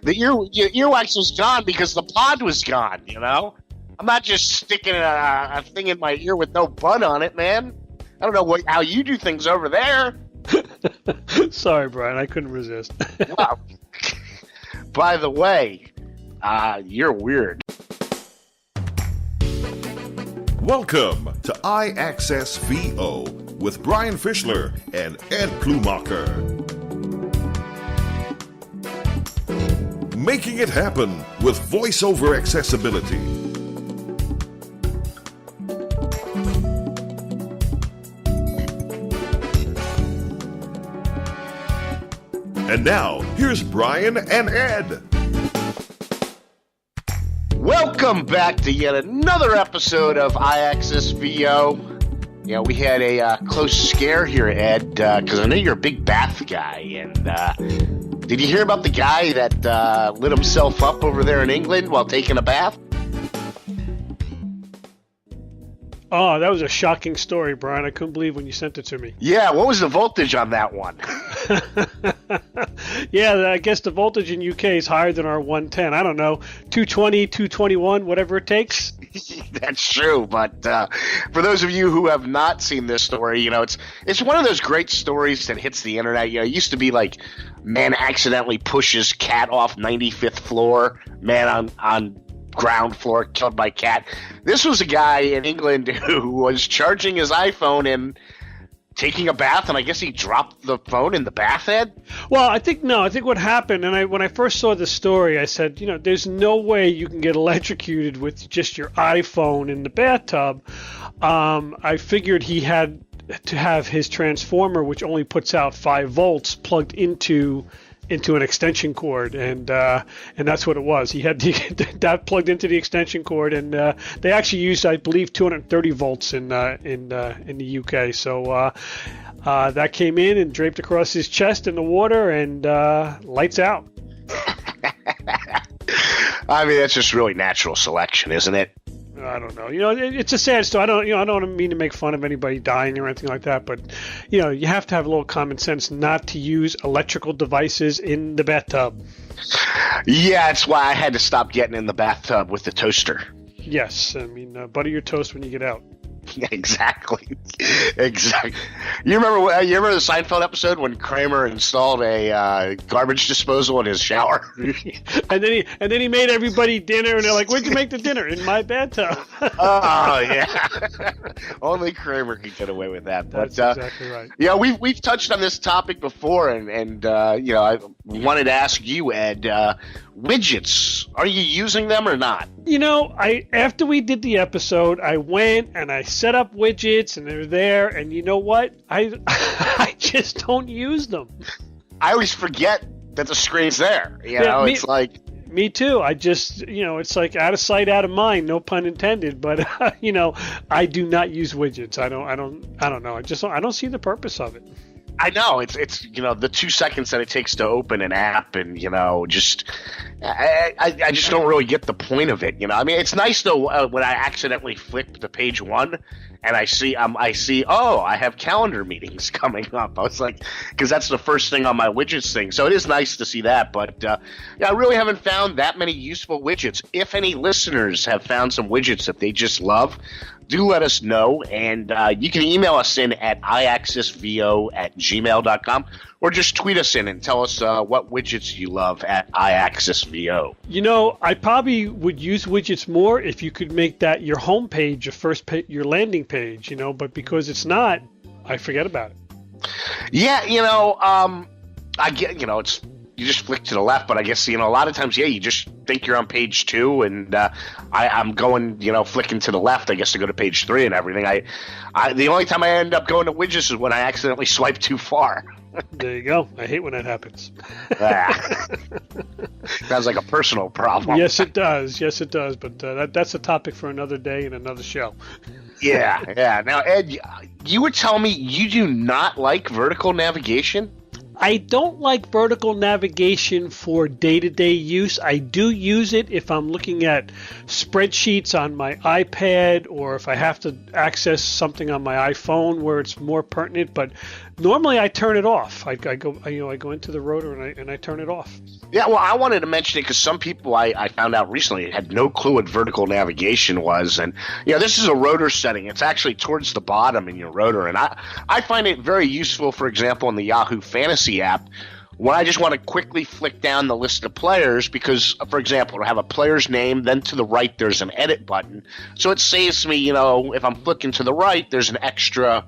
The earwax was gone because the pod was gone, you know? I'm not just sticking a thing in my ear with no bud on it, man. I don't know how you do things over there. Sorry, Brian, I couldn't resist. Wow. By the way, you're weird. Welcome to iAccess VO with Brian Fischler and Ed Plumacher. Making it happen with VoiceOver accessibility. And now, here's Brian and Ed. Welcome back to yet another episode of iAccess VO. You know, we had a close scare here, Ed, because I know you're a big bath guy. And did you hear about the guy that lit himself up over there in England while taking a bath? Oh, that was a shocking story, Brian. I couldn't believe when you sent it to me. Yeah, what was the voltage on that one? Yeah, I guess the voltage in UK is higher than our 110. I don't know, 220, 221, whatever it takes. That's true, but for those of you who have not seen this story, you know, it's one of those great stories that hits the internet. You know, it used to be like, man accidentally pushes cat off 95th floor, man on ground floor killed by cat. This was a guy in England who was charging his iPhone and taking a bath, and I guess he dropped the phone in the bath, Ed? Well, I think what happened, and when I first saw the story, I said, you know, there's no way you can get electrocuted with just your iPhone in the bathtub. I figured he had to have his transformer, which only puts out 5 volts, plugged into an extension cord, and that's what it was. He had that plugged into the extension cord, and they actually used, I believe, 230 volts in the UK. So that came in and draped across his chest in the water, and lights out. I mean, that's just really natural selection, isn't it? I don't know. You know, it's a sad story. I don't mean to make fun of anybody dying or anything like that, but you know, you have to have a little common sense not to use electrical devices in the bathtub. Yeah, that's why I had to stop getting in the bathtub with the toaster. Yes, I mean, butter your toast when you get out. Yeah, exactly. You remember the Seinfeld episode when Kramer installed a garbage disposal in his shower? and then he made everybody dinner, and they're like, "Where'd you make the dinner?" "In my bathtub." Oh yeah. Only Kramer could get away with that. But, that's exactly right. Yeah, we've touched on this topic before, and you know, I wanted to ask you, Ed, widgets. Are you using them or not? You know, after we did the episode, I went and I set up widgets, and they're there. And you know what? I just don't use them. I always forget that the screen's there. You know, it's like. Me too. I just, you know, it's like out of sight, out of mind. No pun intended. But you know, I do not use widgets. I don't know. I don't see the purpose of it. I know it's you know, the 2 seconds that it takes to open an app, and you know, just I just don't really get the point of it. You know, I mean, it's nice though when I accidentally flip to page 1 and I see oh, I have calendar meetings coming up. I was like, because that's the first thing on my widgets thing. So it is nice to see that, but yeah, I really haven't found that many useful widgets. If any listeners have found some widgets that they just love, do let us know, and you can email us in at iaccessvo@gmail.com, or just tweet us in and tell us what widgets you love at iaccessvo. You know, I probably would use widgets more if you could make that your home page, your landing page, you know, but because it's not, I forget about it. Yeah, you know, I get, you know, it's, you just flick to the left, but I guess, you know, a lot of times, yeah, you just think you're on page 2, and I'm going, you know, flicking to the left, I guess, to go to page 3 and everything. I the only time I end up going to widgets is when I accidentally swipe too far. There you go. I hate when that happens. Sounds like a personal problem. Yes, it does. Yes, it does. But that's a topic for another day and another show. Yeah. Now, Ed, you were telling me you do not like vertical navigation? I don't like vertical navigation for day-to-day use. I do use it if I'm looking at spreadsheets on my iPad or if I have to access something on my iPhone where it's more pertinent. But Normally, I turn it off. I go into the rotor and I turn it off. Yeah, well, I wanted to mention it because some people I found out recently had no clue what vertical navigation was. And, this is a rotor setting. It's actually towards the bottom in your rotor. And I find it very useful, for example, in the Yahoo Fantasy app, when I just want to quickly flick down the list of players because, for example, I have a player's name, then to the right there's an edit button. So it saves me, if I'm flicking to the right, there's an extra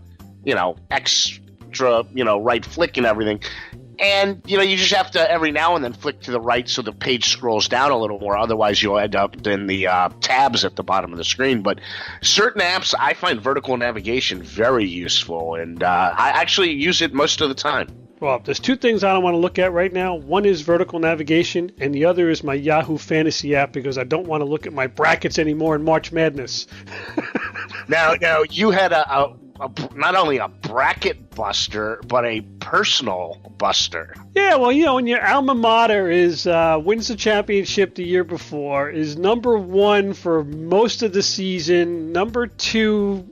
right flick and everything. And, you just have to every now and then flick to the right so the page scrolls down a little more. Otherwise, you'll end up in the tabs at the bottom of the screen. But certain apps, I find vertical navigation very useful, and I actually use it most of the time. Well, there's two things I don't want to look at right now. One is vertical navigation, and the other is my Yahoo Fantasy app because I don't want to look at my brackets anymore in March Madness. Now, you had a not only a bracket buster, but a personal buster. Yeah, well, when your alma mater wins the championship the year before, is number one for most of the season, number two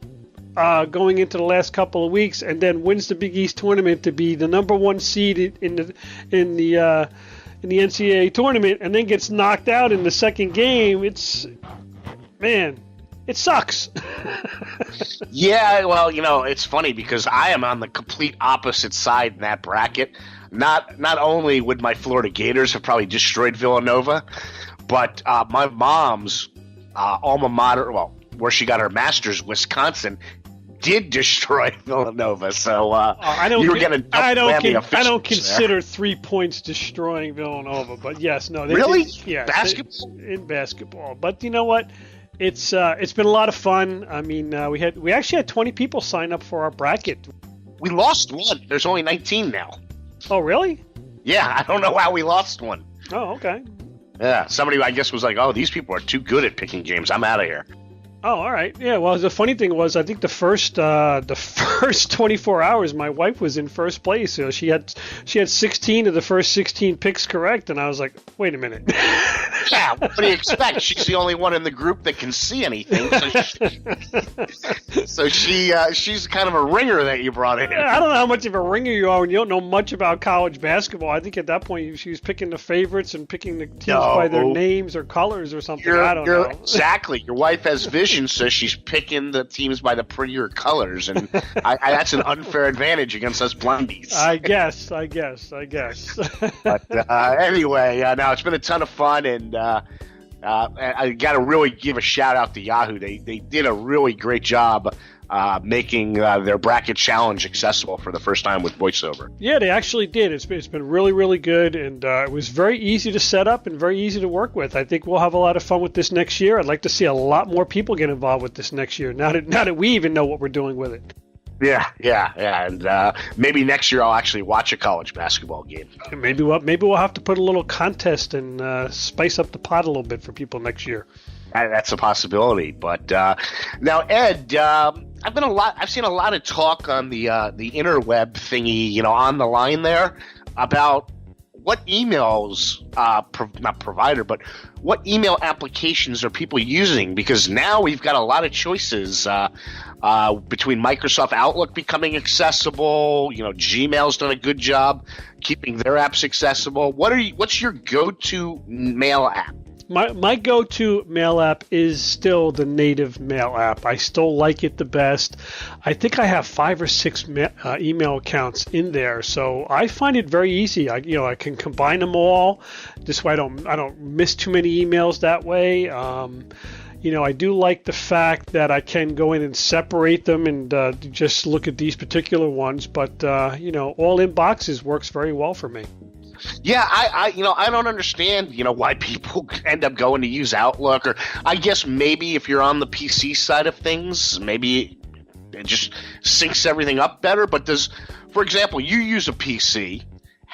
going into the last couple of weeks, and then wins the Big East tournament to be the number one seed in the NCAA tournament, and then gets knocked out in the second game. It sucks. Yeah, well, it's funny because I am on the complete opposite side in that bracket. Not only would my Florida Gators have probably destroyed Villanova, but my mom's alma mater, where she got her master's, Wisconsin, did destroy Villanova. So you were getting I don't consider 3 points destroying Villanova, but yes, no. Really? Yeah, basketball? In basketball. But you know what? It's been a lot of fun. I mean, we actually had 20 people sign up for our bracket. We lost one. There's only 19 now. Oh, really? Yeah, I don't know how we lost one. Oh, okay. Yeah, somebody I guess was like, "Oh, these people are too good at picking games. I'm out of here." Oh, all right. Yeah, well, the funny thing was, I think the first 24 hours, my wife was in first place. So she had 16 of the first 16 picks correct, and I was like, wait a minute. Yeah, what do you expect? She's the only one in the group that can see anything. So she's kind of a ringer that you brought in. I don't know how much of a ringer you are when you don't know much about college basketball. I think at that point she was picking the favorites and picking the teams by their names or colors or something. I don't know. Exactly. Your wife has vision, so she's picking the teams by the prettier colors, and that's an unfair advantage against us blondies. I guess. But anyway, now it's been a ton of fun, and I got to really give a shout out to Yahoo. They did a really great job making their bracket challenge accessible for the first time with VoiceOver. Yeah, they actually did. It's been really, really good, and it was very easy to set up and very easy to work with. I think we'll have a lot of fun with this next year. I'd like to see a lot more people get involved with this next year, now that we even know what we're doing with it. Yeah, and maybe next year I'll actually watch a college basketball game. Maybe we'll have to put a little contest and spice up the pot a little bit for people next year. That's a possibility. But now, Ed, I've seen a lot of talk on the interweb thingy, on the line there about what emails, not provider, but what email applications are people using? Because now we've got a lot of choices between Microsoft Outlook becoming accessible. Gmail's done a good job keeping their apps accessible. What's your go-to mail app? My go-to mail app is still the native mail app. I still like it the best. I think I have 5 or 6 email accounts in there, so I find it very easy. I can combine them all. This way, I don't miss too many emails that way. I do like the fact that I can go in and separate them and just look at these particular ones. But all inboxes works very well for me. Yeah, I don't understand, why people end up going to use Outlook, or I guess maybe if you're on the PC side of things, maybe it just syncs everything up better. But for example, you use a PC.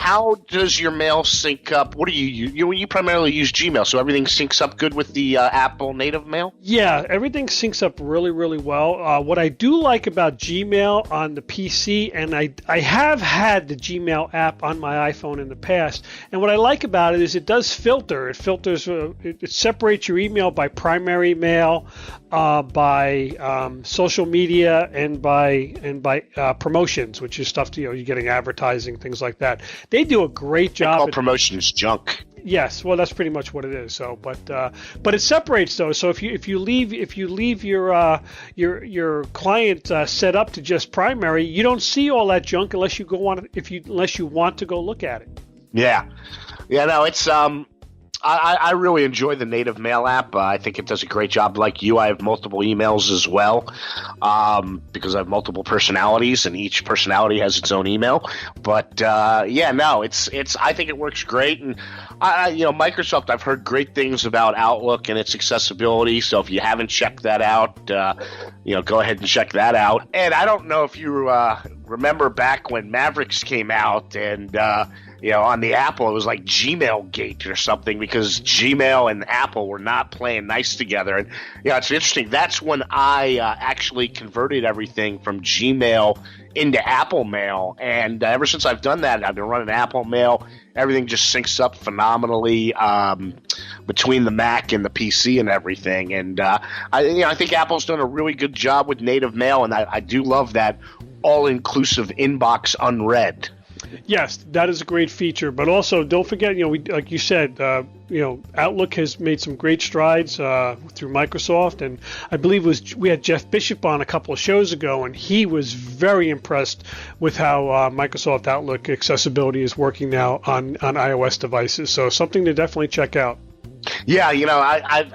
how does your mail sync up? What do you primarily use Gmail, so everything syncs up good with the Apple native mail? Yeah, everything syncs up really, really well. What I do like about Gmail on the PC, and I have had the Gmail app on my iPhone in the past, and what I like about it is it does filter. It filters, it separates your email by primary mail, by social media, and by promotions, which is stuff you're getting advertising, things like that. They do a great job. They call promotions junk. Yes, well, that's pretty much what it is. So, but it separates those. So if you leave your client set up to just primary, you don't see all that junk unless you unless you want to go look at it. Yeah. No, it's I really enjoy the native mail app. I think it does a great job. Like you, I have multiple emails as well, because I have multiple personalities, and each personality has its own email. But it's I think it works great. And Microsoft, I've heard great things about Outlook and its accessibility. So if you haven't checked that out, go ahead and check that out. And I don't know if you remember back when Mavericks came out, and on the Apple, it was like Gmail Gate or something, because Gmail and Apple were not playing nice together. And, it's interesting. That's when I actually converted everything from Gmail into Apple Mail. And ever since I've done that, I've been running Apple Mail. Everything just syncs up phenomenally between the Mac and the PC and everything. And I think Apple's done a really good job with native mail, and I do love that all-inclusive inbox unread. Yes, that is a great feature, but also don't forget, like you said, Outlook has made some great strides through Microsoft, and I believe we had Jeff Bishop on a couple of shows ago, and he was very impressed with how Microsoft Outlook accessibility is working now on iOS devices. So something to definitely check out. Yeah,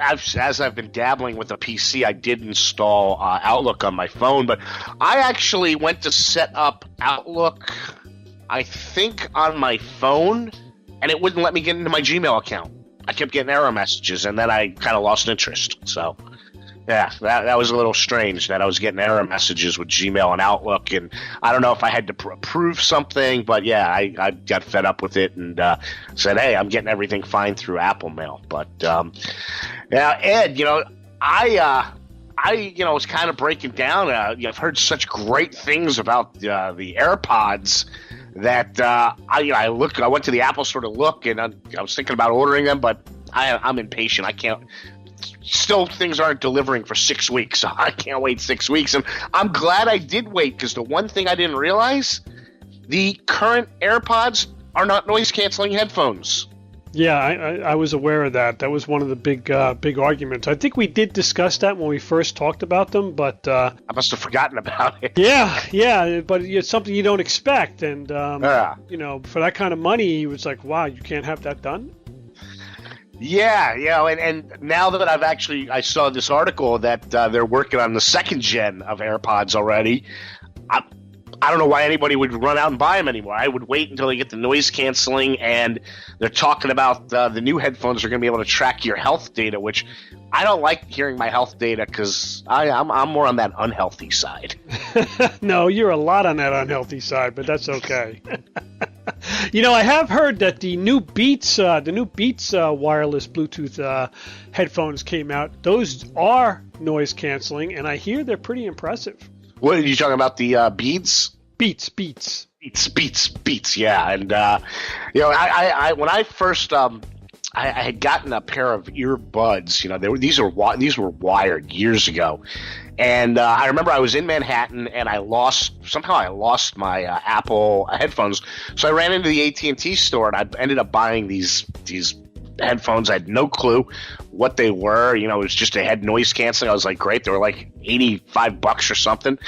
as I've been dabbling with a PC, I did install Outlook on my phone, but I actually went to set up Outlook, I think, on my phone, and it wouldn't let me get into my Gmail account. I kept getting error messages, and then I kind of lost interest. So, yeah, that was a little strange that I was getting error messages with Gmail and Outlook, and I don't know if I had to approve something, but yeah, I got fed up with it and said, hey, I'm getting everything fine through Apple Mail. But, Ed, I was kind of breaking down. I've heard such great things about the AirPods that I went to the Apple store to look, and I was thinking about ordering them, but I'm impatient. I can't. Still, things aren't delivering for 6 weeks, so I can't wait 6 weeks. And I'm glad I did wait, because the one thing I didn't realize, the current AirPods are not noise-canceling headphones. Yeah, I was aware of that. That was one of the big arguments. I think we did discuss that when we first talked about them, but I must have forgotten about it. Yeah, but it's something you don't expect, and for that kind of money, it was like, wow, you can't have that done. Yeah, and now that I saw this article that they're working on the second gen of AirPods already. I don't know why anybody would run out and buy them anymore. I would wait until they get the noise canceling, and they're talking about the new headphones are going to be able to track your health data, which I don't like hearing my health data, because I'm more on that unhealthy side. No, you're a lot on that unhealthy side, but that's okay. I have heard that the new Beats wireless Bluetooth headphones came out. Those are noise canceling, and I hear they're pretty impressive. What are you talking about? The Beats? Beats. Yeah, and I when I first I had gotten a pair of earbuds. These were wired years ago, and I remember I was in Manhattan and I lost my Apple headphones. So I ran into the AT&T store and I ended up buying these headphones. I had no clue what they were. It was just they had noise canceling. I was like, great. They were like $85 or something.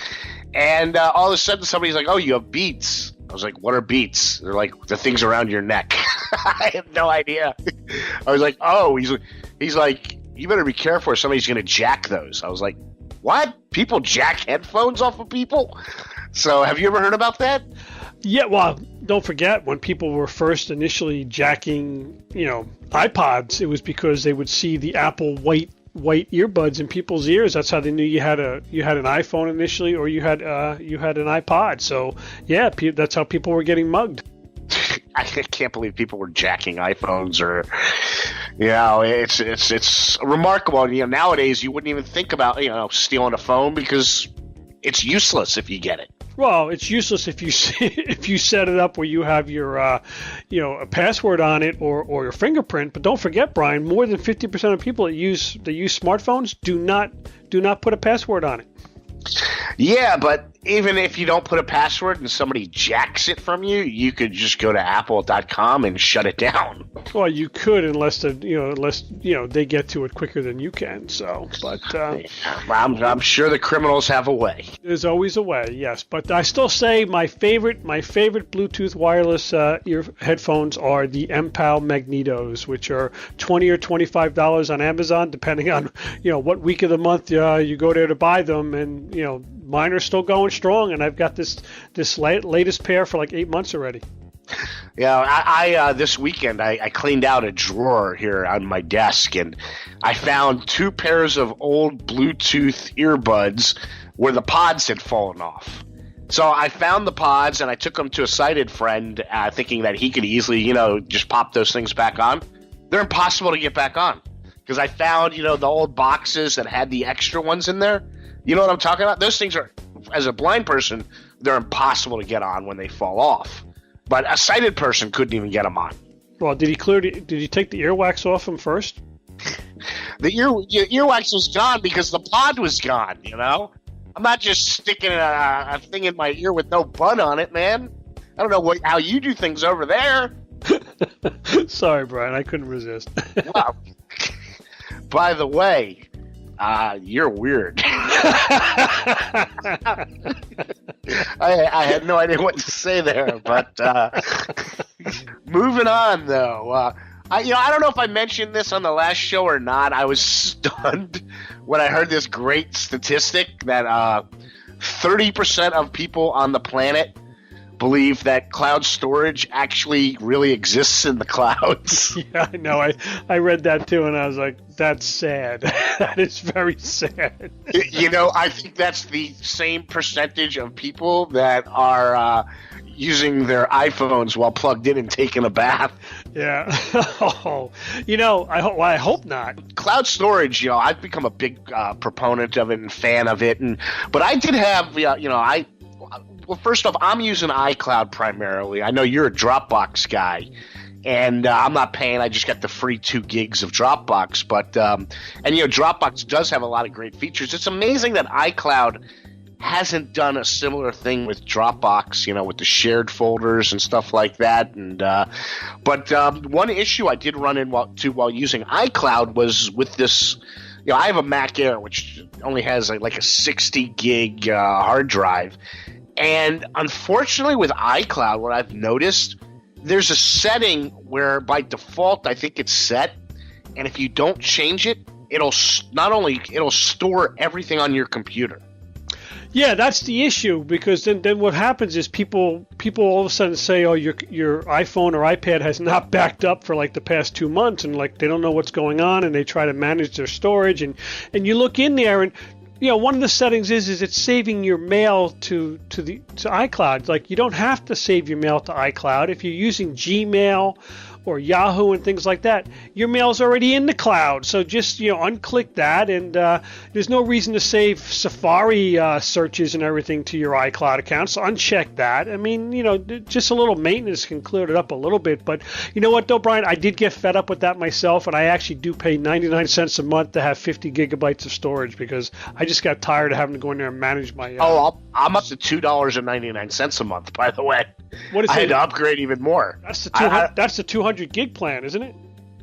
And all of a sudden somebody's like, oh, you have Beats. I was like, what are Beats? They're like the things around your neck. I had no idea. I was like, oh, he's like, you better be careful or somebody's going to jack those. I was like, what? People jack headphones off of people? So have you ever heard about that? Yeah, well, don't forget when people were first initially jacking, iPods, it was because they would see the Apple white earbuds in people's ears. That's how they knew you had an iPhone initially, or you had an iPod. So yeah, that's how people were getting mugged. I can't believe people were jacking iPhones or, it's remarkable. Nowadays you wouldn't even think about, stealing a phone because it's useless if you get it. Well, it's useless if you if you set it up where you have your, a password on it or your fingerprint. But don't forget, Brian, more than 50% of people that use smartphones do not put a password on it. Yeah, but even if you don't put a password and somebody jacks it from you, you could just go to apple.com and shut it down. Well, you could unless they get to it quicker than you can. So, but I'm sure the criminals have a way. There's always a way, yes. But I still say my favorite Bluetooth wireless headphones are the Mpow Magnetos, which are $20 or $25 on Amazon, depending on what week of the month you go there to buy them. And mine are still going strong, and I've got this latest pair for like 8 months already. Yeah, I this weekend I cleaned out a drawer here on my desk, and I found 2 pairs of old Bluetooth earbuds where the pods had fallen off. So I found the pods, and I took them to a sighted friend, thinking that he could easily, just pop those things back on. They're impossible to get back on because I found, the old boxes that had the extra ones in there. You know what I'm talking about? Those things are, as a blind person, they're impossible to get on when they fall off. But a sighted person couldn't even get them on. Well, did he take the earwax off them first? The earwax was gone because the pod was gone, I'm not just sticking a thing in my ear with no bud on it, man. I don't know how you do things over there. Sorry, Brian, I couldn't resist. Wow. By the way, you're weird. I had no idea what to say there, but moving on though. I don't know if I mentioned this on the last show or not. I was stunned when I heard this great statistic that 30% of people on the planet believe that cloud storage actually really exists in the clouds. Yeah, I know. I read that too, and I was like, that's sad. That is very sad. I think that's the same percentage of people that are using their iPhones while plugged in and taking a bath. Yeah. I hope not. Cloud storage, I've become a big proponent of it and fan of it. But I did have, well, first off, I'm using iCloud primarily. I know you're a Dropbox guy, and I'm not paying. I just got the free 2 gigs of Dropbox. But Dropbox does have a lot of great features. It's amazing that iCloud hasn't done a similar thing with Dropbox, with the shared folders and stuff like that. And but one issue I did run into while using iCloud was with this. I have a Mac Air, which only has like a 60 gig hard drive. And unfortunately with iCloud, what I've noticed, there's a setting where by default I think it's set, and if you don't change it, it'll store everything on your computer. Yeah, that's the issue, because then what happens is people all of a sudden say, oh, your iPhone or iPad has not backed up for like the past 2 months, and like they don't know what's going on, and they try to manage their storage, and you look in there, and one of the settings is it's saving your mail to iCloud. Like, you don't have to save your mail to iCloud. If you're using Gmail or Yahoo and things like that, your mail's already in the cloud. So just, unclick that, and there's no reason to save Safari searches and everything to your iCloud account. So uncheck that. I mean, just a little maintenance can clear it up a little bit. But you know what, though, Brian? I did get fed up with that myself, and I actually do pay 99 cents a month to have 50 gigabytes of storage, because I just got tired of having to go in there and manage my... I'm up to $2.99 a month, by the way. What is I had to upgrade even more. That's the 200 gig plan, isn't it?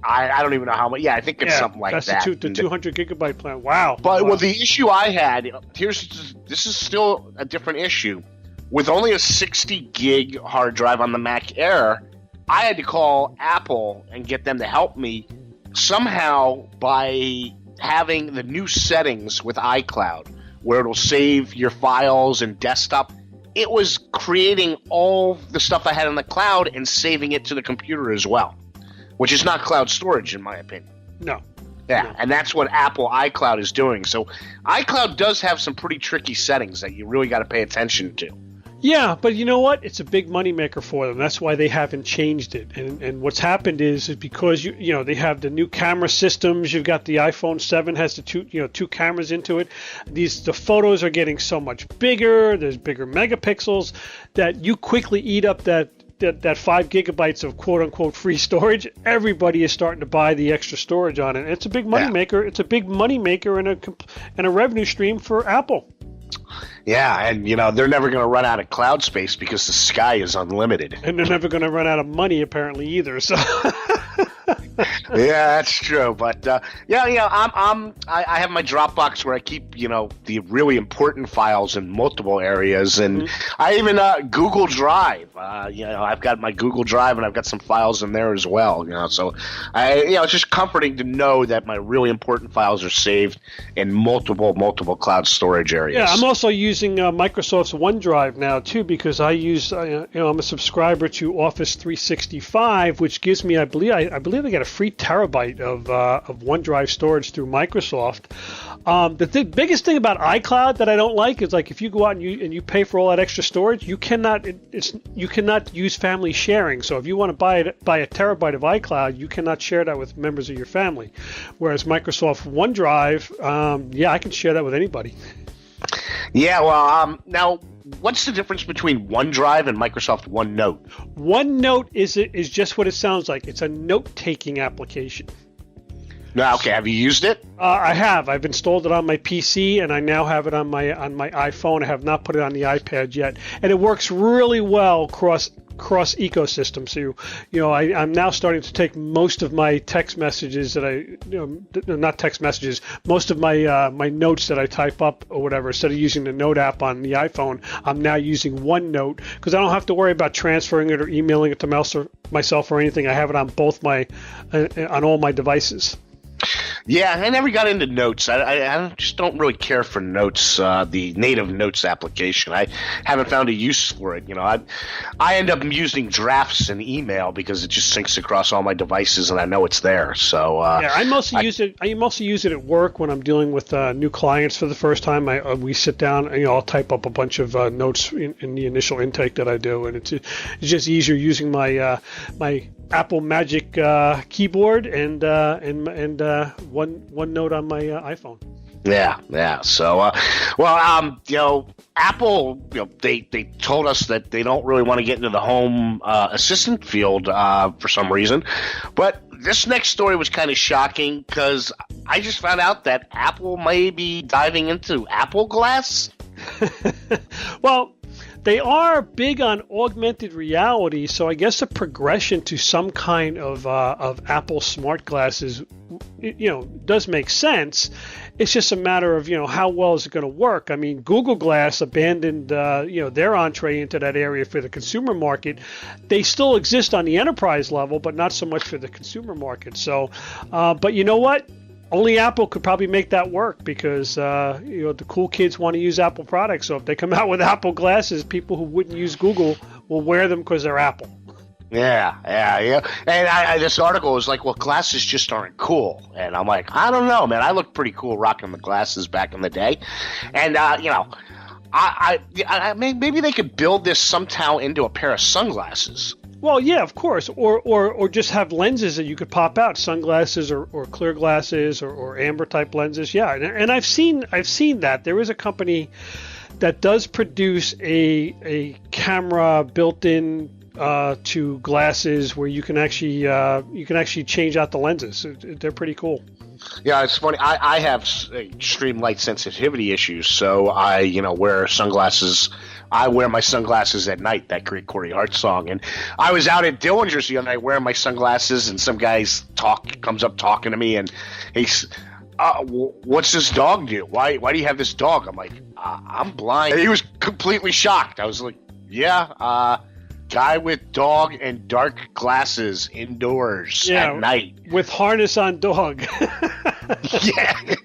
I don't even know how much. Yeah, I think it's something like that. That's the 200 gigabyte plan. Wow. But Well, the issue I had, this is still a different issue. With only a 60 gig hard drive on the Mac Air, I had to call Apple and get them to help me somehow by having the new settings with iCloud, where it'll save your files and desktop. It was creating all the stuff I had in the cloud and saving it to the computer as well, which is not cloud storage in my opinion. No. Yeah, no. And that's what Apple iCloud is doing. So iCloud does have some pretty tricky settings that you really got to pay attention to. Yeah, but you know what? It's a big moneymaker for them. That's why they haven't changed it. And what's happened is because you know they have the new camera systems. You've got the iPhone 7 has the two cameras into it. The photos are getting so much bigger. There's bigger megapixels that you quickly eat up that 5 gigabytes of quote unquote free storage. Everybody is starting to buy the extra storage on it. And it's a big moneymaker. Yeah. It's a big moneymaker and a revenue stream for Apple. Yeah, and they're never going to run out of cloud space because the sky is unlimited. And they're never going to run out of money apparently either. So yeah, that's true. But I have my Dropbox where I keep the really important files in multiple areas, and I even Google Drive. I've got my Google Drive and I've got some files in there as well. So it's just comforting to know that my really important files are saved in multiple cloud storage areas. Yeah, I'm also using Microsoft's OneDrive now too because I use I'm a subscriber to Office 365, which gives me I believe I get a free terabyte of OneDrive storage through Microsoft. The biggest thing about iCloud that I don't like is like if you go out and you pay for all that extra storage, you cannot use family sharing. So if you want to buy a terabyte of iCloud, you cannot share that with members of your family. Whereas Microsoft OneDrive, I can share that with anybody. Yeah, well, now what's the difference between OneDrive and Microsoft OneNote? OneNote is just what it sounds like. It's a note-taking application. Okay, have you used it? I have. I've installed it on my PC, and I now have it on my iPhone. I have not put it on the iPad yet, and it works really well cross ecosystem. So I'm now starting to take most of my text messages that not text messages, most of my my notes that I type up or whatever, instead of using the Note app on the iPhone, I'm now using OneNote because I don't have to worry about transferring it or emailing it to myself or anything. I have it on both on all my devices. Yeah, I never got into Notes. I just don't really care for Notes, the native Notes application. I haven't found a use for it. I end up using Drafts and email because it just syncs across all my devices and I know it's there. So I mostly use it. I mostly use it at work when I'm dealing with new clients for the first time. We sit down and I'll type up a bunch of notes in the initial intake that I do, and it's just easier using my my Apple Magic keyboard and OneNote on my iPhone. Yeah. So, Apple, they told us that they don't really want to get into the home assistant field for some reason. But this next story was kind of shocking because I just found out that Apple may be diving into Apple Glass. Well, they are big on augmented reality, so I guess a progression to some kind of Apple smart glasses, does make sense. It's just a matter of how well is it going to work. I mean, Google Glass abandoned their entree into that area for the consumer market. They still exist on the enterprise level, but not so much for the consumer market. So, but you know what? Only Apple could probably make that work because the cool kids want to use Apple products. So if they come out with Apple glasses, people who wouldn't use Google will wear them because they're Apple. Yeah. And this article was like, well, glasses just aren't cool. And I'm like, I don't know, man. I looked pretty cool rocking the glasses back in the day. And, maybe they could build this somehow into a pair of sunglasses. Well, yeah, of course, or just have lenses that you could pop out, sunglasses or clear glasses or amber type lenses. Yeah, and I've seen that there is a company that does produce a camera built in to glasses where you can actually change out the lenses. They're pretty cool. Yeah, it's funny. I have extreme light sensitivity issues, so I wear sunglasses. I wear my sunglasses at night, that great Corey Hart song. And I was out at Dillinger's the other night wearing my sunglasses, and some guy's comes up talking to me, and he's, what's this dog do? Why do you have this dog? I'm like, I'm blind. And he was completely shocked. I was like, yeah, guy with dog and dark glasses indoors at night. With harness on dog. Yeah.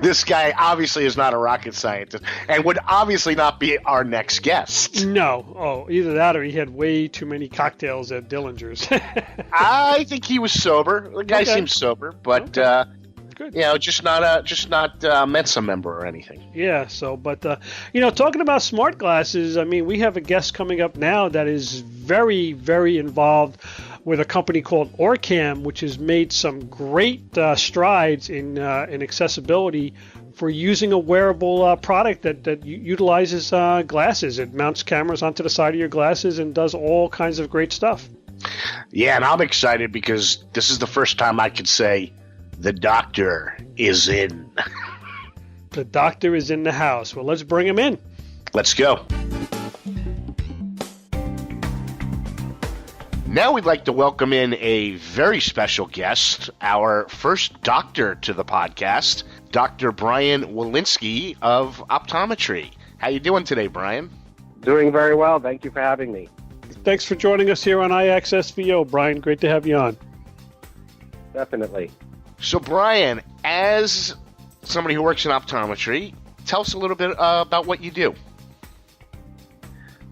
This guy obviously is not a rocket scientist and would obviously not be our next guest. No. Oh, either that or he had way too many cocktails at Dillinger's. I think he was sober. The guy seemed sober, but Good. You know, just not a Mensa member or anything. Yeah. So, but talking about smart glasses, I mean, we have a guest coming up now that is very, very involved with a company called Orcam, which has made some great strides in accessibility for using a wearable product that utilizes glasses. It mounts cameras onto the side of your glasses and does all kinds of great stuff. Yeah, and I'm excited because this is the first time I could say the doctor is in. The doctor is in the house. Well, let's bring him in. Let's go. Now we'd like to welcome in a very special guest, our first doctor to the podcast, Dr. Bryan Wolynski of optometry. How you doing today, Bryan? Doing very well. Thank you for having me. Thanks for joining us here on iAccessVO, Bryan. Great to have you on. Definitely. So, Bryan, as somebody who works in optometry, tell us a little bit about what you do.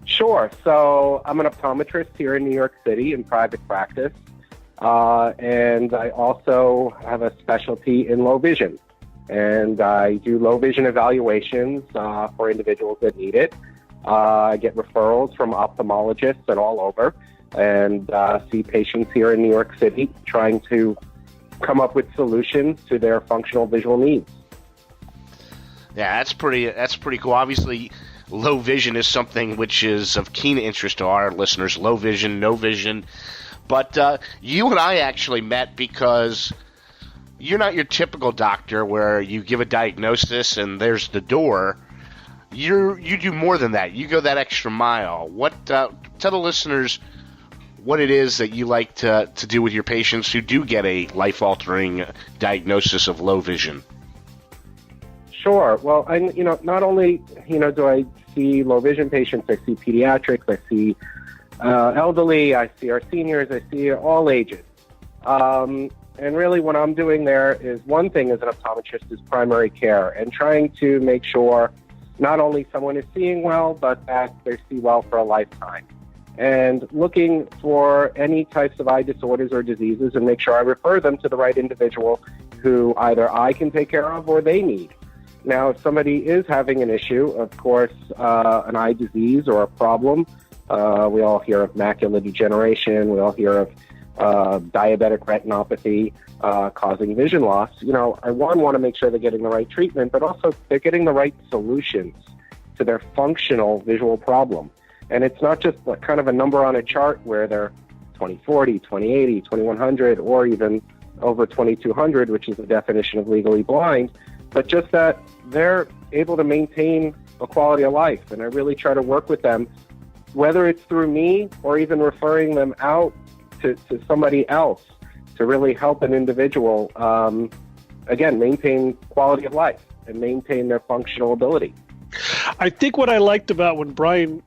Sure. So I'm an optometrist here in New York City in private practice, and I also have a specialty in low vision. And I do low vision evaluations for individuals that need it. I get referrals from ophthalmologists and all over, and see patients here in New York City trying to come up with solutions to their functional visual needs. Yeah, that's pretty cool. Obviously, low vision is something which is of keen interest to our listeners. Low vision, no vision. But you and I actually met because you're not your typical doctor where you give a diagnosis and there's the door. You do more than that. You go that extra mile. Tell the listeners what it is that you like to do with your patients who do get a life-altering diagnosis of low vision. Sure. Well, not only do I see low vision patients, I see pediatrics, I see elderly, I see our seniors, I see all ages. And really what I'm doing there is one thing as an optometrist is primary care and trying to make sure not only someone is seeing well, but that they see well for a lifetime. And looking for any types of eye disorders or diseases and make sure I refer them to the right individual who either I can take care of or they need. Now, if somebody is having an issue, of course, an eye disease or a problem, we all hear of macular degeneration, we all hear of diabetic retinopathy causing vision loss. I want to make sure they're getting the right treatment, but also they're getting the right solutions to their functional visual problem. And it's not just kind of a number on a chart where they're 20/40, 20/80, 2100, or even over 2200, which is the definition of legally blind, but just that they're able to maintain a quality of life. And I really try to work with them, whether it's through me or even referring them out to somebody else to really help an individual, again, maintain quality of life and maintain their functional ability. I think what I liked about when Bryan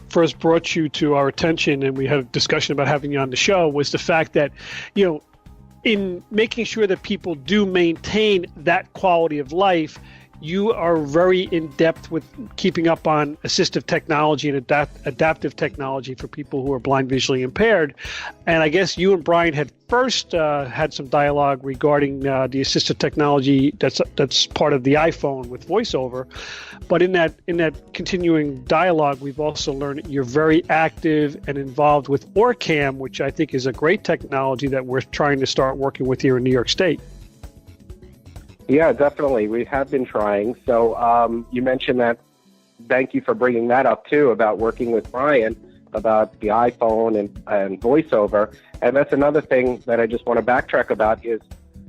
first brought you to our attention and we had a discussion about having you on the show was the fact that, in making sure that people do maintain that quality of life, you are very in-depth with keeping up on assistive technology and adaptive technology for people who are blind visually impaired. And I guess you and Bryan had first had some dialogue regarding the assistive technology that's part of the iPhone with VoiceOver. But in that continuing dialogue, we've also learned that you're very active and involved with Orcam, which I think is a great technology that we're trying to start working with here in New York State. Yeah, definitely. We have been trying. So you mentioned that. Thank you for bringing that up, too, about working with Bryan about the iPhone and VoiceOver. And that's another thing that I just want to backtrack about is,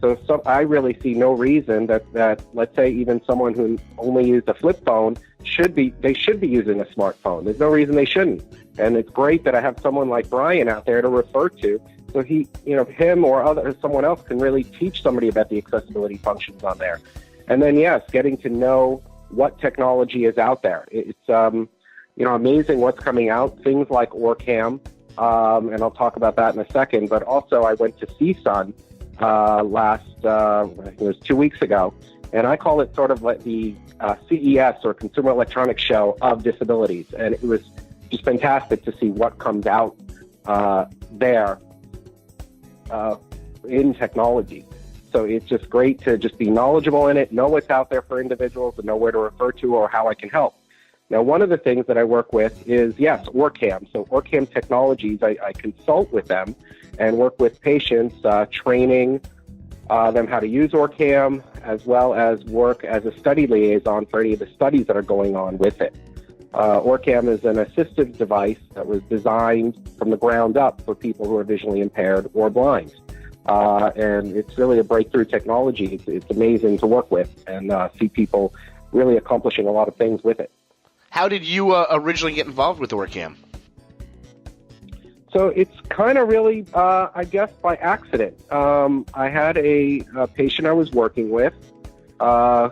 so I really see no reason that let's say even someone who only used a flip phone should be using a smartphone. There's no reason they shouldn't. And it's great that I have someone like Bryan out there to refer to. So him or someone else can really teach somebody about the accessibility functions on there. And then, yes, getting to know what technology is out there. It's, amazing what's coming out, things like Orcam, and I'll talk about that in a second. But also I went to CSUN it was 2 weeks ago, and I call it sort of like the CES or Consumer Electronics Show of disabilities. And it was just fantastic to see what comes out there in technology. So it's just great to just be knowledgeable in it, know what's out there for individuals, and know where to refer to or how I can help. Now, one of the things that I work with is, yes, OrCam. So OrCam Technologies, I consult with them and work with patients, training them how to use OrCam, as well as work as a study liaison for any of the studies that are going on with it. OrCam is an assistive device that was designed from the ground up for people who are visually impaired or blind. And it's really a breakthrough technology. It's amazing to work with and see people really accomplishing a lot of things with it. How did you originally get involved with OrCam? So it's kind of really, I guess, by accident. I had a patient I was working with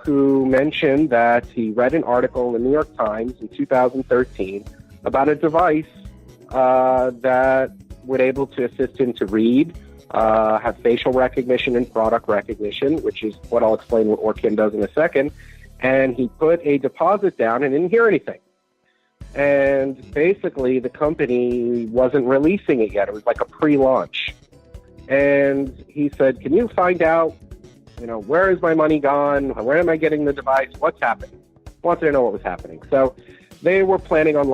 who mentioned that he read an article in the New York Times in 2013 about a device that would able to assist him to read, have facial recognition and product recognition, which is what I'll explain what OrCam does in a second. And he put a deposit down and didn't hear anything. And basically, the company wasn't releasing it yet. It was like a pre-launch. And he said, can you find out, where is my money gone? Where am I getting the device? What's happening? Wanted to know what was happening. So they were planning on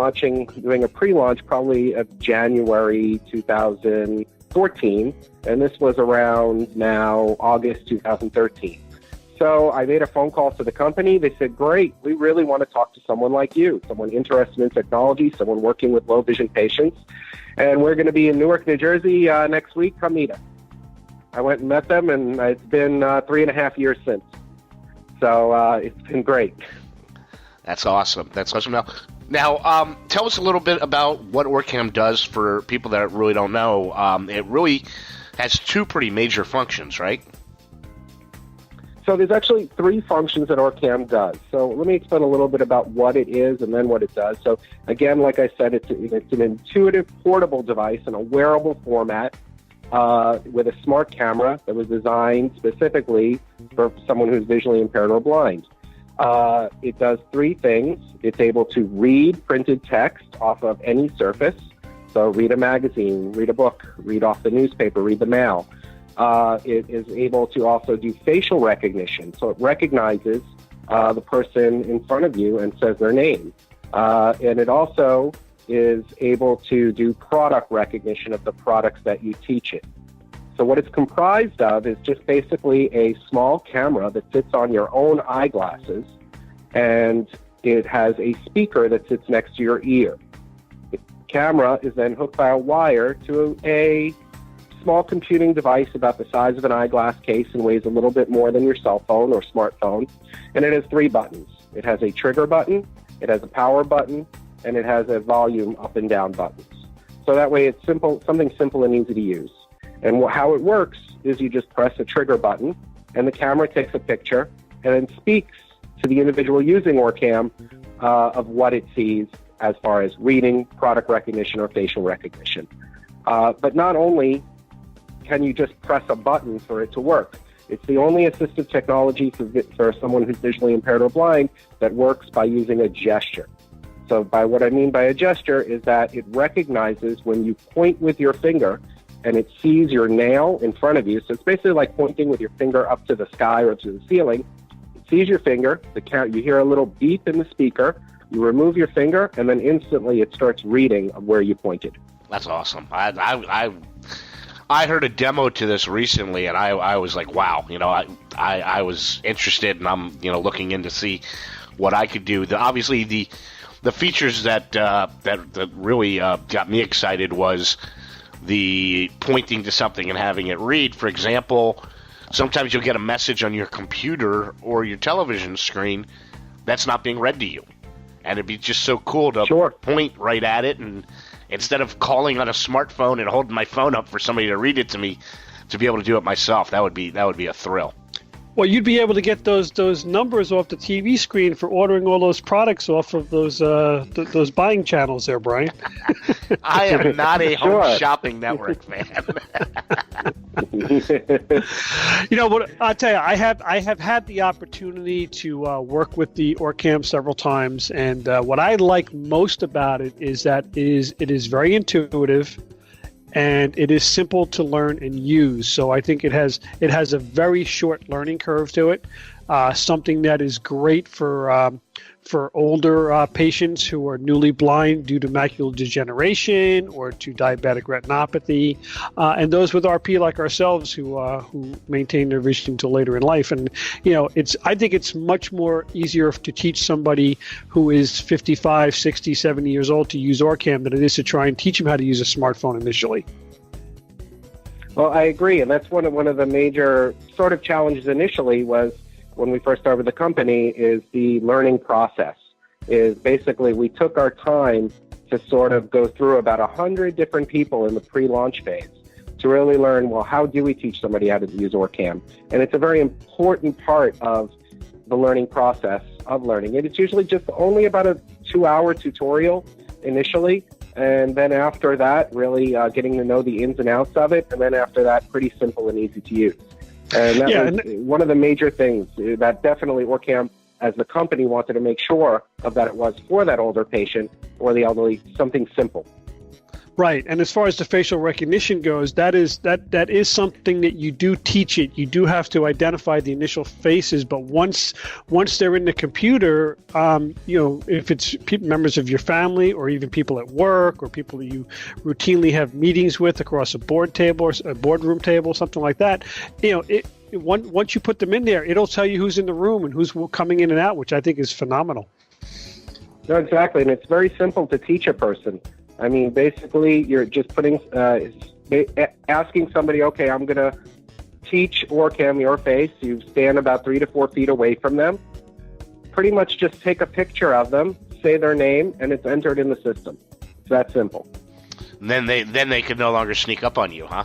doing a pre-launch probably of January 2014. And this was around now August 2013. So I made a phone call to the company. They said, great, we really want to talk to someone like you, someone interested in technology, someone working with low vision patients. And we're going to be in Newark, New Jersey next week. Come meet us. I went and met them, and it's been 3.5 years since. So it's been great. That's awesome. Now, tell us a little bit about what OrCam does for people that really don't know. It really has two pretty major functions, right? So there's actually 3 functions that OrCam does. So let me explain a little bit about what it is and then what it does. So again, like I said, it's an intuitive portable device in a wearable format with a smart camera that was designed specifically for someone who's visually impaired or blind. It does 3 things. It's able to read printed text off of any surface. So read a magazine, read a book, read off the newspaper, read the mail. It is able to also do facial recognition. So it recognizes the person in front of you and says their name. And it also is able to do product recognition of the products that you teach it. So what it's comprised of is just basically a small camera that sits on your own eyeglasses, and it has a speaker that sits next to your ear. The camera is then hooked by a wire to a small computing device about the size of an eyeglass case and weighs a little bit more than your cell phone or smartphone. And it has 3 buttons. It has a trigger button, it has a power button, and it has a volume up and down buttons. So that way it's something simple and easy to use. And how it works is you just press a trigger button, and the camera takes a picture and then speaks to the individual using OrCam of what it sees as far as reading, product recognition, or facial recognition. But not only can you just press a button for it to work. It's the only assistive technology for someone who's visually impaired or blind that works by using a gesture. So by what I mean by a gesture is that it recognizes when you point with your finger and it sees your nail in front of you. So it's basically like pointing with your finger up to the sky or to the ceiling. It sees your finger, you hear a little beep in the speaker, you remove your finger, and then instantly it starts reading where you pointed. That's awesome. I heard a demo to this recently, and I was like, wow. I was interested, and I'm looking in to see what I could do. Obviously, the features that really got me excited was the pointing to something and having it read. For example, sometimes you'll get a message on your computer or your television screen that's not being read to you, and it'd be just so cool to point right at it, and instead of calling on a smartphone and holding my phone up for somebody to read it to me, to be able to do it myself, that would be a thrill. Well, you'd be able to get those numbers off the TV screen for ordering all those products off of those buying channels there, Brian. I am not a home shopping network fan. But I'll tell you, I have had the opportunity to work with the OrCam several times, and what I like most about it is that it is very intuitive. and it is simple to learn and use. So I think it has a very short learning curve to it. Something that is great for older patients who are newly blind due to macular degeneration or to diabetic retinopathy, and those with RP like ourselves who maintain their vision until later in life. And I think it's much more easier to teach somebody who is 55, 60, 70 years old to use Orcam than it is to try and teach them how to use a smartphone initially. Well, I agree, and that's one of the major sort of challenges initially was when we first started the company is the learning process. Is basically we took our time to sort of go through about 100 different people in the pre-launch phase to really learn, well, how do we teach somebody how to use Orcam? And it's a very important part of the learning process of learning. And it's usually just only about a 2-hour tutorial initially, and then after that, really getting to know the ins and outs of it, and then after that, pretty simple and easy to use. And that was one of the major things that definitely Orcam, as the company, wanted to make sure of that it was for that older patient or the elderly, something simple. Right, and as far as the facial recognition goes, that is something that you do teach it. You do have to identify the initial faces, but once they're in the computer, if it's members of your family or even people at work or people that you routinely have meetings with across a board table or a boardroom table, something like that, once you put them in there, it'll tell you who's in the room and who's coming in and out, which I think is phenomenal. No, exactly, and it's very simple to teach a person. I mean, basically, you're just asking somebody, okay, I'm going to teach Orcam your face. You stand about 3 to 4 feet away from them. Pretty much just take a picture of them, say their name, and it's entered in the system. It's that simple. And then they could no longer sneak up on you, huh?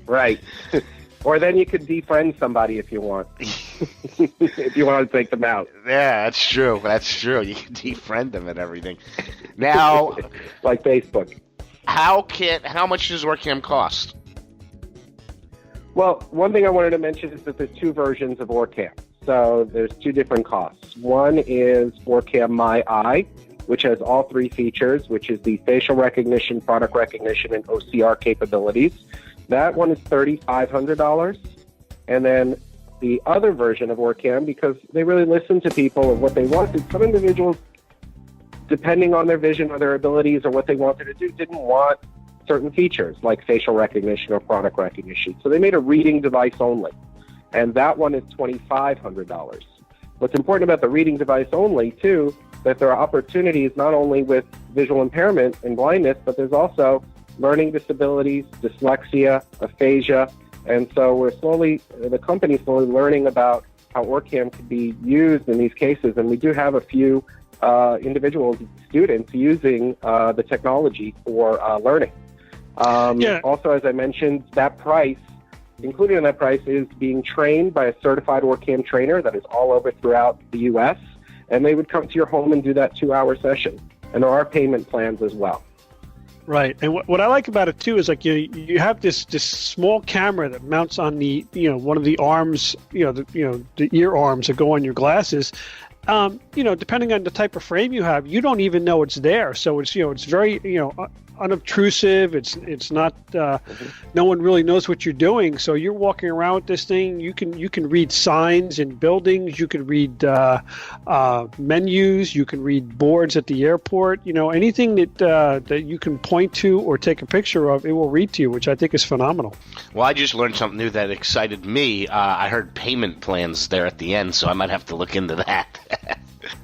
Right. Or then you could defriend somebody if you want. If you want to take them out. Yeah, that's true. That's true. You can defriend them and everything. Now, like Facebook. How much does Orcam cost? Well, one thing I wanted to mention is that there's 2 versions of Orcam. So there's 2 different costs. One is Orcam My Eye, which has all 3 features, which is the facial recognition, product recognition, and OCR capabilities. That one is $3,500. And then the other version of Orcam, because they really listen to people and what they wanted, some individuals, depending on their vision or their abilities or what they wanted to do, didn't want certain features like facial recognition or product recognition. So they made a reading device only. And that one is $2,500. What's important about the reading device only, too, that there are opportunities not only with visual impairment and blindness, but there's also learning disabilities, dyslexia, aphasia, and so the company's slowly learning about how Orcam could be used in these cases, and we do have a few individuals, students, using the technology for learning. Also, as I mentioned, that price, included in that price, is being trained by a certified Orcam trainer that is all over throughout the U.S., and they would come to your home and do that 2-hour session, and there are payment plans as well. Right, and what I like about it too is like you have this small camera that mounts on the one of the arms, the ear arms that go on your glasses. Depending on the type of frame you have, you don't even know it's there. So it's very unobtrusive. It's not. No one really knows what you're doing. So you're walking around with this thing. You can read signs in buildings. You can read menus. You can read boards at the airport. Anything that you can point to or take a picture of, it will read to you, which I think is phenomenal. Well, I just learned something new that excited me. I heard payment plans there at the end, so I might have to look into that.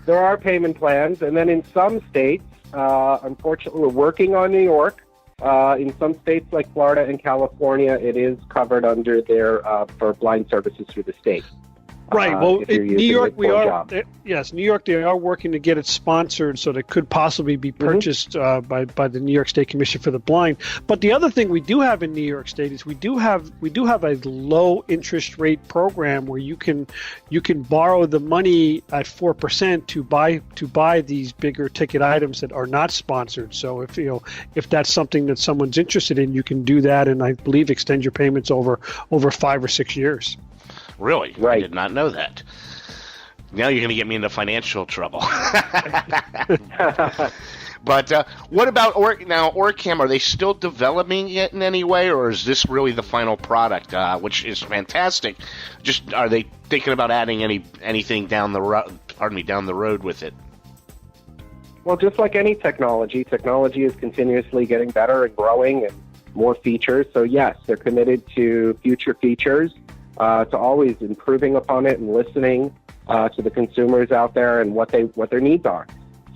There are payment plans, and then in some states, unfortunately, we're working on New York. In some states like Florida and California, it is covered under their for blind services through the state. Right. Well, in New York, New York, they are working to get it sponsored so that it could possibly be purchased by the New York State Commission for the Blind. But the other thing we do have in New York State is we do have a low interest rate program where you can borrow the money at 4% to buy these bigger ticket items that are not sponsored. So if that's something that someone's interested in, you can do that, and I believe extend your payments over 5 or 6 years. Really? Right. I did not know that. Now you're going to get me into financial trouble. But what about Orcam? Are they still developing it in any way, or is this really the final product, which is fantastic? Just are they thinking about adding anything down the road with it? Well, just like any technology is continuously getting better and growing and more features. So yes, they're committed to future features, to always improving upon it and listening to the consumers out there and what their needs are.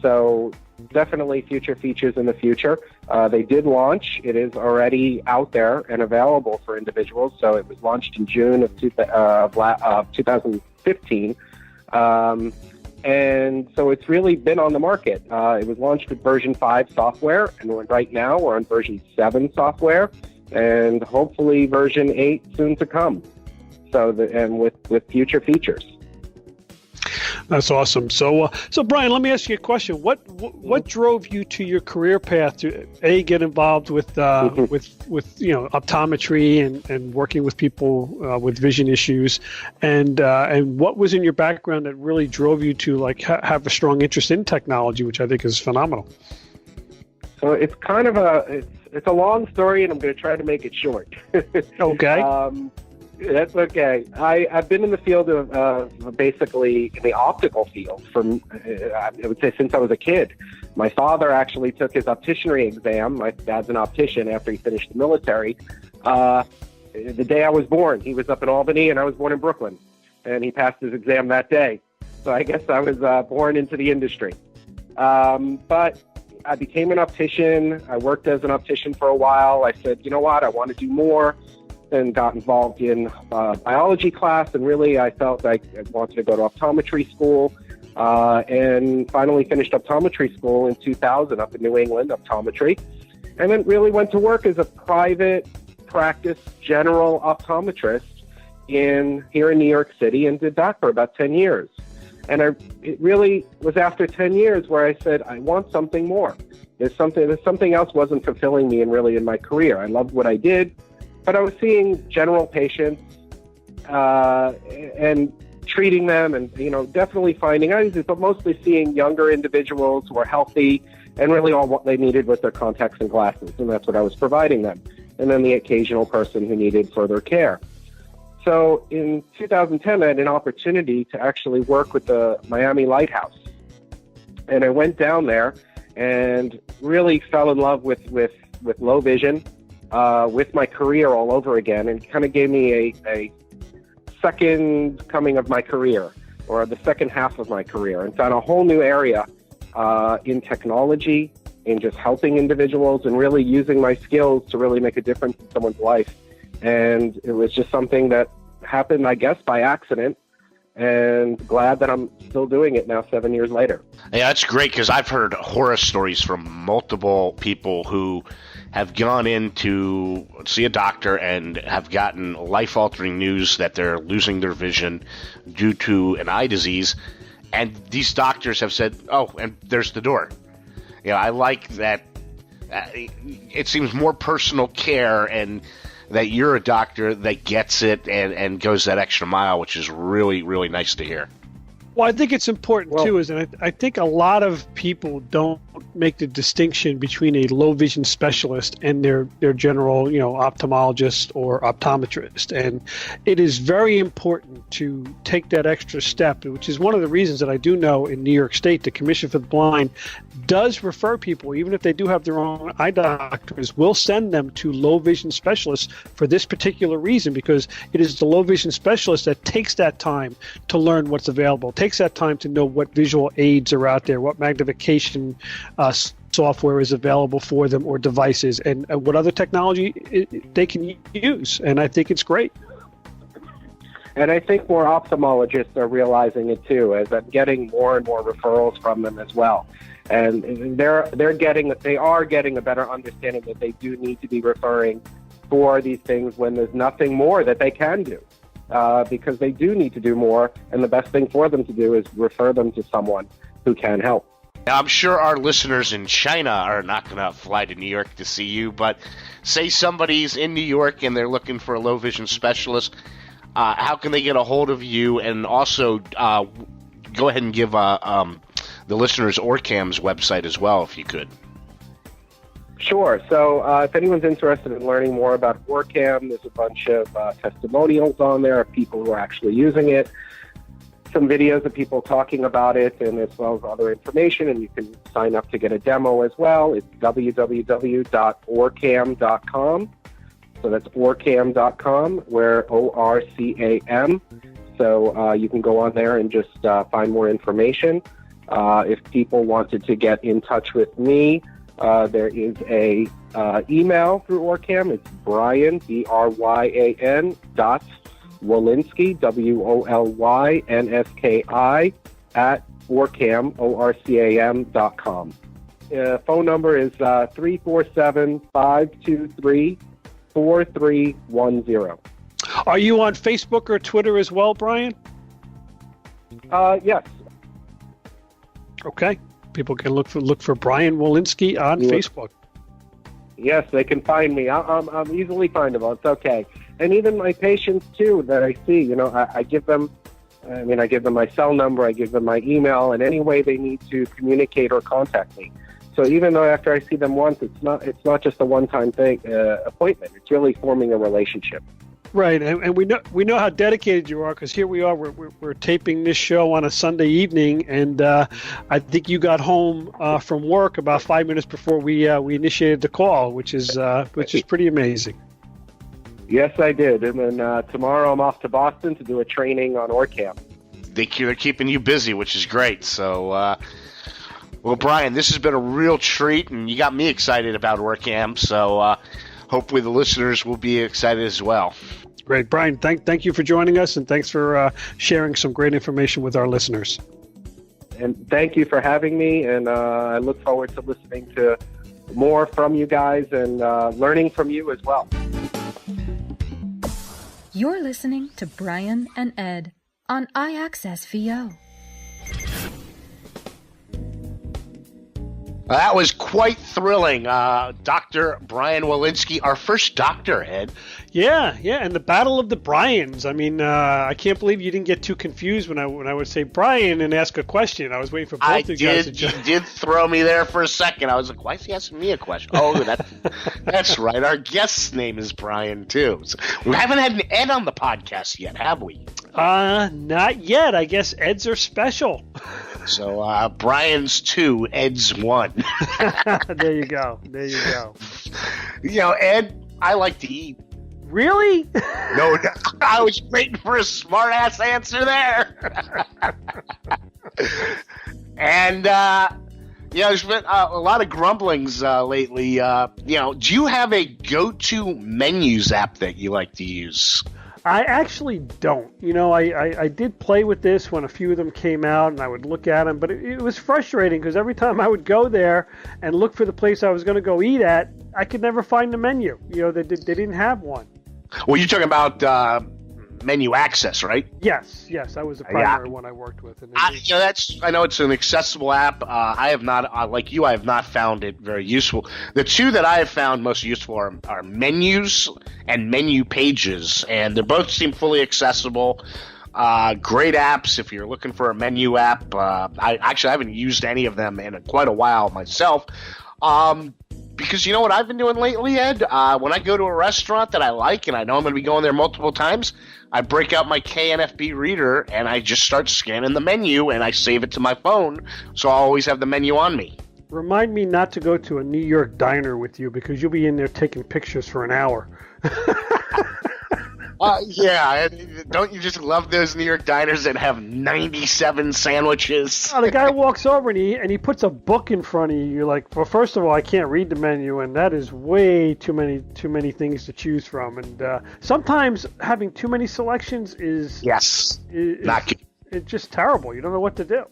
So definitely future features in the future. They did launch. It is already out there and available for individuals. So it was launched in June of 2015. And so it's really been on the market. It was launched with version 5 software, and right now we're on version 7 software, and hopefully version 8 soon to come. So with future features. That's awesome. So Bryan, let me ask you a question. What drove you to your career path to get involved with optometry and working with people with vision issues, and what was in your background that really drove you to have a strong interest in technology, which I think is phenomenal? So it's kind of it's a long story, and I'm going to try to make it short. Okay. That's okay. I've been in the field of basically in the optical field from, I would say, since I was a kid. My father actually took his opticianry exam. My dad's an optician after he finished the military. The day I was born, he was up in Albany, and I was born in Brooklyn. And he passed his exam that day. So I guess I was born into the industry. But I became an optician. I worked as an optician for a while. I said, you know what, I want to do more. And got involved in biology class, and really I felt like I wanted to go to optometry school, and finally finished optometry school in 2000 up in New England, optometry, and then really went to work as a private practice general optometrist here in New York City, and did that for about 10 years. And it really was after 10 years where I said, I want something more. There's something else wasn't fulfilling me in my career. I loved what I did, but I was seeing general patients and treating them, and definitely finding eyes, but mostly seeing younger individuals who are healthy, and really all what they needed was their contacts and glasses, and that's what I was providing them. And then the occasional person who needed further care. So in 2010, I had an opportunity to actually work with the Miami Lighthouse, and I went down there and really fell in love with low vision. With my career all over again, and kind of gave me a second coming of my career, or the second half of my career, and found a whole new area in technology, in just helping individuals, and really using my skills to really make a difference in someone's life. And it was just something that happened, I guess, by accident, and glad that I'm still doing it now 7 years later. Yeah, that's great, because I've heard horror stories from multiple people who have gone in to see a doctor and have gotten life-altering news that they're losing their vision due to an eye disease, and these doctors have said, oh, and there's the door. I like that. It seems more personal care, and that you're a doctor that gets it and goes that extra mile, which is really, really nice to hear. Well, I think it's important too, I think a lot of people don't make the distinction between a low vision specialist and their general, ophthalmologist or optometrist. And it is very important to take that extra step, which is one of the reasons that I do know in New York State, the Commission for the Blind does refer people, even if they do have their own eye doctors, will send them to low vision specialists for this particular reason, because it is the low vision specialist that takes that time to learn what's available, takes that time to know what visual aids are out there, what magnification software is available for them, or devices, and what other technology they can use. And I think it's great. And I think more ophthalmologists are realizing it too, as I'm getting more and more referrals from them as well. And they are getting a better understanding that they do need to be referring for these things when there's nothing more that they can do. Because they do need to do more, and the best thing for them to do is refer them to someone who can help. Now, I'm sure our listeners in China are not going to fly to New York to see you, but say somebody's in New York and they're looking for a low vision specialist, how can they get a hold of you? And also, go ahead and give the listeners Orcam's website as well, if you could. Sure. So if anyone's interested in learning more about Orcam, there's a bunch of testimonials on there of people who are actually using it, some videos of people talking about it, and as well as other information, and you can sign up to get a demo as well. It's www.orcam.com. So that's orcam.com, where O-R-C-A-M. So you can go on there and just find more information. If people wanted to get in touch with me, there is a email through Orcam. It's Bryan, B-R-Y-A-N, Wolynski, W-O-L-Y-N-S-K-I, at Orcam, O-R-C-A-M.com. Phone number is 347-523-4310. Are you on Facebook or Twitter as well, Bryan? Yes. Okay. People can look for Bryan Wolynski on Facebook. Yes, they can find me. I'm easily findable. It's okay. And even my patients, too, that I see, I give them my cell number, I give them my email, and any way they need to communicate or contact me. So even though after I see them once, it's not just a one-time thing, appointment. It's really forming a relationship. Right, and we know how dedicated you are, because here we are. We're taping this show on a Sunday evening, and I think you got home from work about 5 minutes before we initiated the call, which is pretty amazing. Yes, I did, and then tomorrow I'm off to Boston to do a training on Orcam. They're keeping you busy, which is great. So, well, Bryan, this has been a real treat, and you got me excited about Orcam. So, hopefully the listeners will be excited as well. Great, Bryan. Thank you for joining us, and thanks for sharing some great information with our listeners. And thank you for having me, and I look forward to listening to more from you guys and learning from you as well. You're listening to Bryan and Ed on iAccess VO. That was quite thrilling. Dr. Bryan Wolynski, our first doctor, Ed. Yeah, and the Battle of the Bryans. I mean, I can't believe you didn't get too confused when I would say Bryan and ask a question. I was waiting for both of you guys to You did throw me there for a second. I was like, why is he asking me a question? Oh, that's right. Our guest's name is Bryan, too. So we haven't had an Ed on the podcast yet, have we? Not yet. I guess Eds are special. So Bryan's 2, Ed's 1. There you go. Ed, I like to eat. Really? No, I was waiting for a smart-ass answer there. And, there's been a lot of grumblings lately. Do you have a go-to menus app that you like to use? I actually don't. I did play with this when a few of them came out, and I would look at them, but it was frustrating because every time I would go there and look for the place I was going to go eat at, I could never find the menu. They didn't have one. Well, you're talking about menu access, right? Yes, that was the primary one I worked with. And I know it's an accessible app. I have not, like you, I have not found it very useful. The two that I have found most useful are menus and menu pages, and they both seem fully accessible. Great apps if you're looking for a menu app. I haven't used any of them in quite a while myself. Because you know what I've been doing lately, Ed? When I go to a restaurant that I like and I know I'm going to be going there multiple times, I break out my KNFB reader and I just start scanning the menu and I save it to my phone, so I'll always have the menu on me. Remind me not to go to a New York diner with you because you'll be in there taking pictures for an hour. Yeah, don't you just love those New York diners that have 97 sandwiches? Oh, the guy walks over and he puts a book in front of you. You're like, well, first of all, I can't read the menu, and that is way too many things to choose from. And sometimes having too many selections is not good. It's just terrible. You don't know what to do.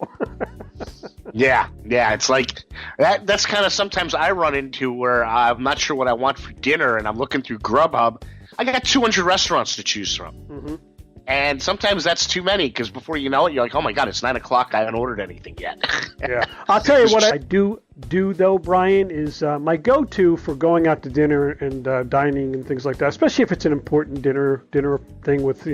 Yeah, it's like that's kind of sometimes I run into where I'm not sure what I want for dinner, and I'm looking through Grubhub. I got 200 restaurants to choose from. Mm-hmm. And sometimes that's too many because before you know it, you're like, oh my God, it's 9 o'clock. I haven't ordered anything yet. Yeah. I'll tell you what I do though, Brian, is my go-to for going out to dinner and dining and things like that, especially if it's an important dinner thing with,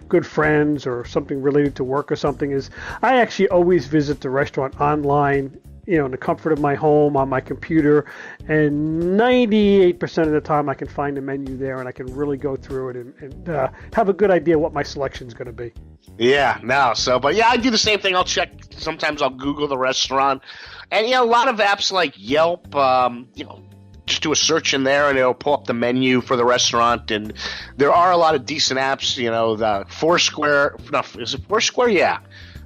good friends or something related to work or something, is I actually always visit the restaurant online, in the comfort of my home on my computer, and 98% of the time I can find a menu there and I can really go through it and have a good idea what my selection is going to be. Yeah, no. But I do the same thing. I'll check. Sometimes I'll Google the restaurant, and a lot of apps like Yelp, just do a search in there and it'll pull up the menu for the restaurant. And there are a lot of decent apps. The Foursquare. No, is it Foursquare? Yeah.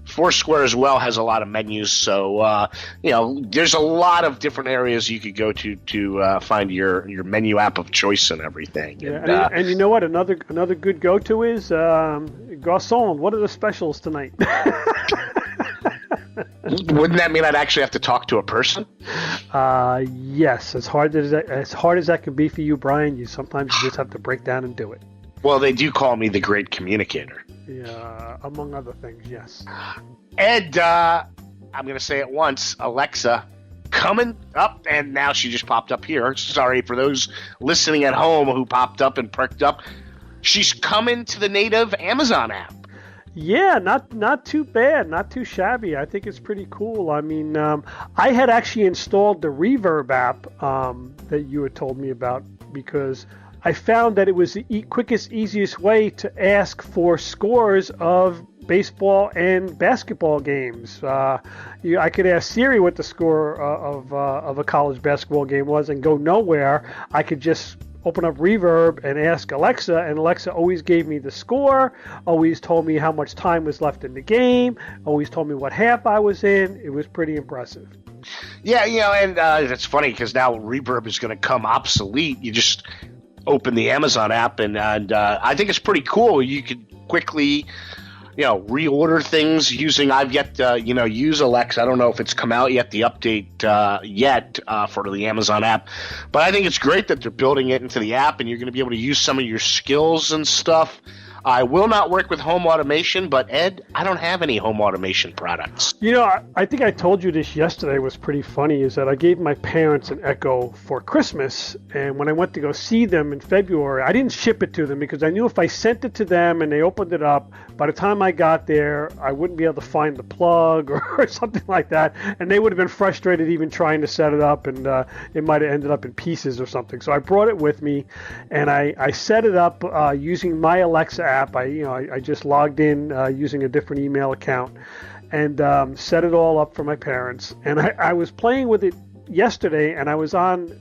Foursquare as well has a lot of menus, so there's a lot of different areas you could go to find your menu app of choice and everything. Yeah, and you know what? Another good go-to is Garçon. What are the specials tonight? Wouldn't that mean I'd actually have to talk to a person? Yes. As hard as that can be for you, Brian, you sometimes just have to break down and do it. Well, they do call me the great communicator. Yeah, among other things, yes. Ed, I'm going to say it once, Alexa, coming up, and now she just popped up here. Sorry for those listening at home who popped up and perked up. She's coming to the native Amazon app. Yeah, not too bad, not too shabby. I think it's pretty cool. I mean, I had actually installed the Reverb app that you had told me about because I found that it was the quickest, easiest way to ask for scores of baseball and basketball games. I could ask Siri what the score of a college basketball game was and go nowhere. I could just open up Reverb and ask Alexa, and Alexa always gave me the score, always told me how much time was left in the game, always told me what half I was in. It was pretty impressive. Yeah, and it's funny because now Reverb is going to come obsolete. You just open the Amazon app, and I think it's pretty cool. You could quickly, reorder things using. I've yet to, use Alexa. I don't know if it's come out yet, the update yet for the Amazon app, but I think it's great that they're building it into the app, and you're going to be able to use some of your skills and stuff. I will not work with home automation, but Ed, I don't have any home automation products. I think I told you this yesterday. Was pretty funny is that I gave my parents an Echo for Christmas, and when I went to go see them in February, I didn't ship it to them because I knew if I sent it to them and they opened it up, by the time I got there, I wouldn't be able to find the plug or something like that, and they would have been frustrated even trying to set it up, and it might have ended up in pieces or something. So I brought it with me, and I set it up using my Alexa app. I just logged in using a different email account and set it all up for my parents. And I was playing with it yesterday, and I was on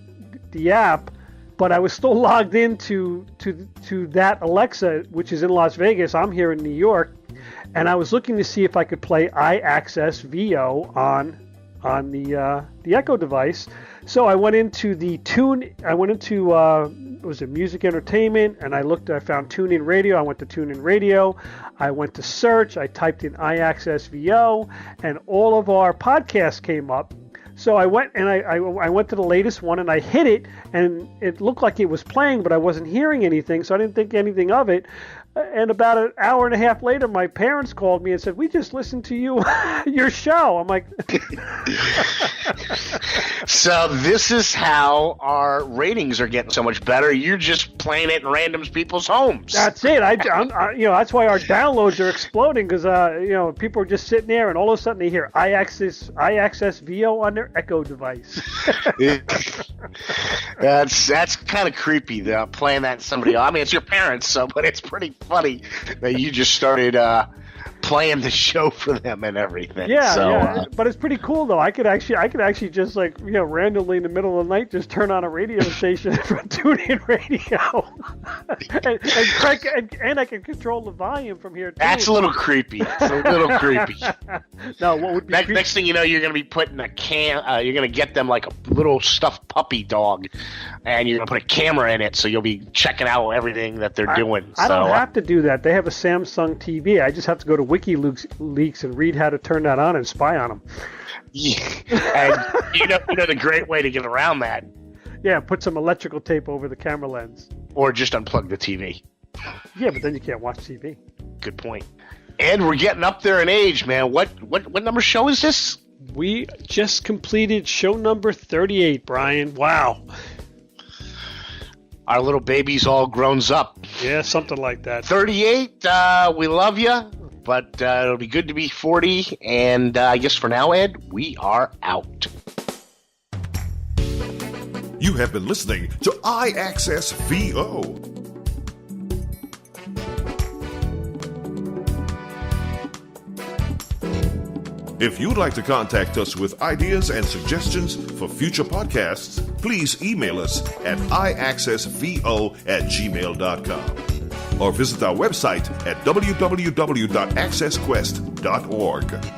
the app, but I was still logged into to that Alexa, which is in Las Vegas. I'm here in New York, and I was looking to see if I could play iAccess VO on the Echo device. So I went into was it music entertainment, and I found TuneIn Radio. I went to TuneIn Radio. I went to search. I typed in iAccess VO, and all of our podcasts came up. So I went and I went to the latest one, and I hit it, and it looked like it was playing, but I wasn't hearing anything, so I didn't think anything of it. And about an hour and a half later, my parents called me and said, "We just listened to your show." I'm like, so this is how our ratings are getting so much better. You're just playing it in random people's homes. That's it. That's why our downloads are exploding because people are just sitting there, and all of a sudden they hear iAccess VO on their Echo device. That's kind of creepy. Playing that in somebody else. I mean, it's your parents, but it's pretty funny that you just started playing the show for them and everything. Yeah, but it's pretty cool though. I could actually just randomly in the middle of the night just turn on a radio station from TuneIn Radio, and I can control the volume from here too. That's a little creepy. It's a little creepy. No, what would be next thing you know, you're going to be putting a you're going to get them like a little stuffed puppy dog, and you're going to put a camera in it, so you'll be checking out everything that they're doing. I don't have to do that. They have a Samsung TV. I just have to go to WikiLeaks and read how to turn that on and spy on them. Yeah. And you know the great way to get around that. Yeah, put some electrical tape over the camera lens. Or just unplug the TV. Yeah, but then you can't watch TV. Good point. And we're getting up there in age, man. What number show is this? We just completed show number 38, Brian. Wow. Our little baby's all grown up. Yeah, something like that. 38, we love you, but it'll be good to be 40. And I guess for now, Ed, we are out. You have been listening to iAccess VO. If you'd like to contact us with ideas and suggestions for future podcasts, please email us at iaccessvo@gmail.com or visit our website at www.accessquest.org.